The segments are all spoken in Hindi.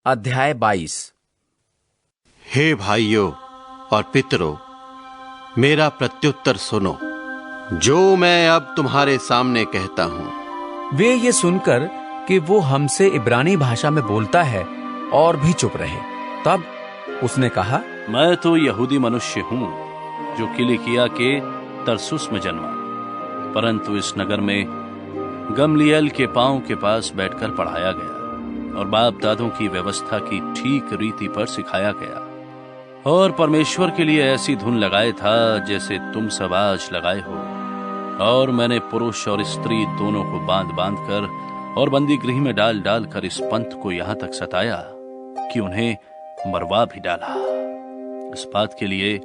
अध्याय 22। हे भाइयों और पितरों, मेरा प्रत्युत्तर सुनो, जो मैं अब तुम्हारे सामने कहता हूं। वे ये सुनकर कि वो हमसे इब्रानी भाषा में बोलता है और भी चुप रहे। तब उसने कहा, मैं तो यहूदी मनुष्य हूं, जो किलिकिया के तरसुस में जन्मा, परंतु इस नगर में गमलीएल के पांव के पास बैठकर पढ़ाया गया और बाप दादों की व्यवस्था की ठीक रीति पर सिखाया गया, और परमेश्वर के लिए ऐसी धुन लगाए था जैसे तुम सब आज लगाए हो। और मैंने पुरुष और स्त्री दोनों को बांध बांध कर और बंदी गृह में डाल डाल कर इस पंथ को यहां तक सताया कि उन्हें मरवा भी डाला। इस बात के लिए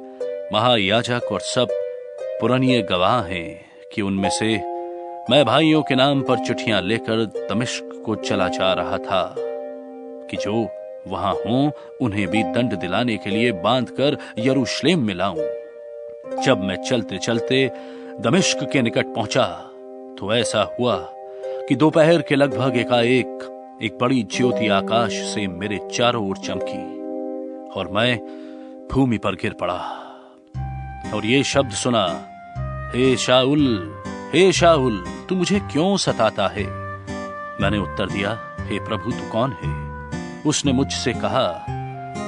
महायाजक और सब पुरानिये गवाह हैं कि उनमें से मैं भाइयों के नाम पर चिट्ठियां लेकर दमिश्क को चला जा रहा था कि जो वहां हों उन्हें भी दंड दिलाने के लिए बांधकर यरूशलेम में लाऊं। जब मैं चलते चलते दमिश्क के निकट पहुंचा तो ऐसा हुआ कि दोपहर के लगभग एकाएक एक बड़ी ज्योति आकाश से मेरे चारों ओर चमकी और मैं भूमि पर गिर पड़ा और ये शब्द सुना, हे शाऊल, तू मुझे क्यों सताता है? मैंने उत्तर दिया, हे प्रभु, तू कौन है? उसने मुझसे कहा,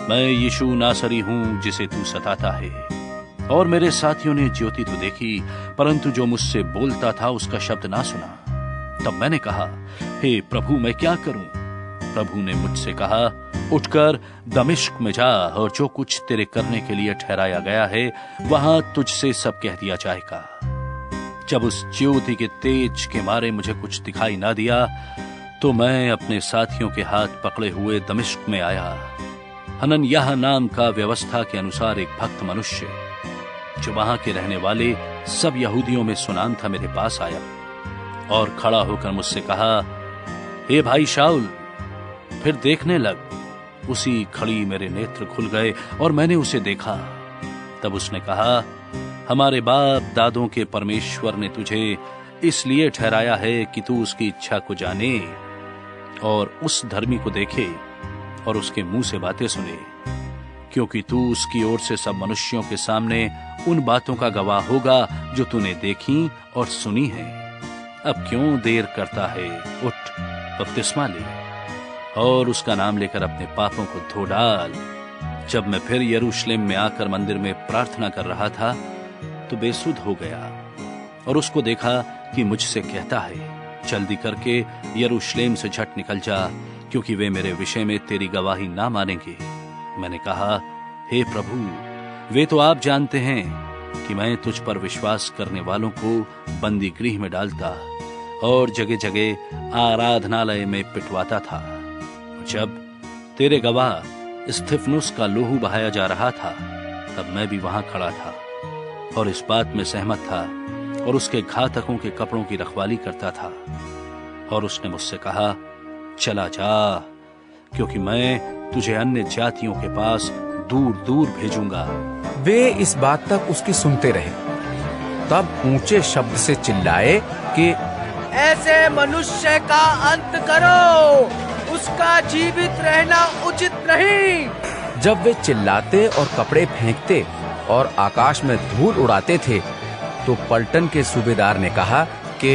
मैं यीशु नासरी हूं जिसे तू सताता है। और मेरे साथियों ने ज्योति तो देखी, परंतु जो मुझसे बोलता था उसका शब्द ना सुना। तब मैंने कहा, हे प्रभु, मैं क्या करूं? प्रभु ने मुझसे कहा, उठकर दमिश्क में जा और जो कुछ तेरे करने के लिए ठहराया गया है वहां तुझसे सब कह दिया जाएगा। जब उस ज्योति के तेज के मारे मुझे कुछ दिखाई ना दिया तो मैं अपने साथियों के हाथ पकड़े हुए दमिश्क में आया। हनन्याह नाम का व्यवस्था के अनुसार एक भक्त मनुष्य जो वहां के रहने वाले सब यहूदियों में सुनाम था, मेरे पास आया और खड़ा होकर मुझसे कहा, हे भाई शाऊल, फिर देखने लग। उसी खड़ी मेरे नेत्र खुल गए और मैंने उसे देखा। तब उसने कहा, हमारे बाप दादों के परमेश्वर ने तुझे इसलिए ठहराया है कि तू उसकी इच्छा को जाने और उस धर्मी को देखे और उसके मुंह से बातें सुने, क्योंकि तू उसकी ओर से सब मनुष्यों के सामने उन बातों का गवाह होगा जो तूने देखी और सुनी है। अब क्यों देर करता है? उठ, बपतिस्मा ले और उसका नाम लेकर अपने पापों को धो डाल। जब मैं फिर यरूशलेम में आकर मंदिर में प्रार्थना कर रहा था तो बेसुध हो गया और उसको देखा कि मुझसे कहता है, जल्दी करके यरूशलेम से झट निकल जा, क्योंकि वे मेरे विषय में तेरी गवाही ना मानेंगे। मैंने कहा, हे प्रभु, वे तो आप जानते हैं कि मैं तुझ पर विश्वास करने वालों को बंदी गृह में डालता और जगह जगह आराधनालय में पिटवाता था। जब तेरे गवाह स्तिफनुस का लोहू बहाया जा रहा था तब मैं भी वहां खड़ा था और इस बात में सहमत था और उसके घातकों के कपड़ों की रखवाली करता था। और उसने मुझसे कहा, चला जा, क्योंकि मैं तुझे अन्य जातियों के पास दूर दूर भेजूंगा। वे इस बात तक उसकी सुनते रहे। तब ऊंचे शब्द से चिल्लाए कि ऐसे मनुष्य का अंत करो, उसका जीवित रहना उचित नहीं। जब वे चिल्लाते और कपड़े फेंकते और आकाश में धूल उड़ाते थे तो पलटन के सूबेदार ने कहा कि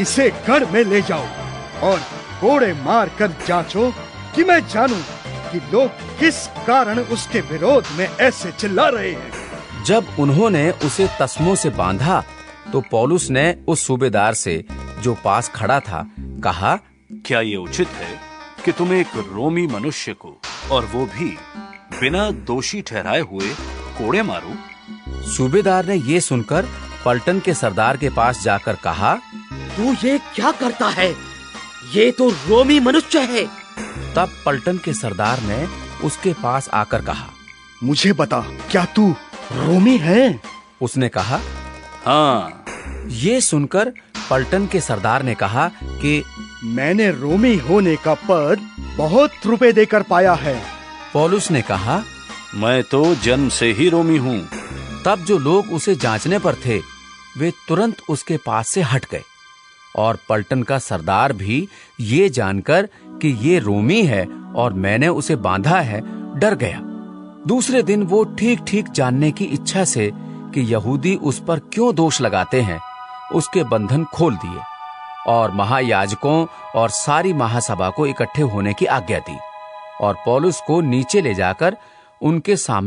इसे गढ़ में ले जाओ और कोड़े मार कर जांचो कि मैं जानूं कि लोग किस कारण उसके विरोध में ऐसे चिल्ला रहे हैं। जब उन्होंने उसे तस्मों से बांधा तो पौलुस ने उस सूबेदार से जो पास खड़ा था कहा, क्या ये उचित है कि तुम एक रोमी मनुष्य को और वो भी बिना दोषी ठहराए हुए कोड़े मारो? सूबेदार ने ये सुनकर पलटन के सरदार के पास जाकर कहा, तू ये क्या करता है? ये तो रोमी मनुष्य है। तब पलटन के सरदार ने उसके पास आकर कहा, मुझे बता, क्या तू रोमी है? उसने कहा, हाँ। ये सुनकर पलटन के सरदार ने कहा कि मैंने रोमी होने का पद बहुत रुपए देकर पाया है। पौलुस ने कहा, मैं तो जन्म से ही रोमी हूँ। तब जो लोग उसे जांचने पर थे वे तुरंत उसके पास से हट गए और पलटन का सरदार भी ये जानकर कि ये रोमी है और मैंने उसे बांधा है, डर गया। दूसरे दिन वो ठीक ठीक जानने की इच्छा से कि यहूदी उस पर क्यों दोष लगाते हैं, उसके बंधन खोल दिए और महायाजकों और सारी महासभा को इकट्ठे होने की आज्ञा दी और पौलुस को नीचे ले जाकर उनके सामने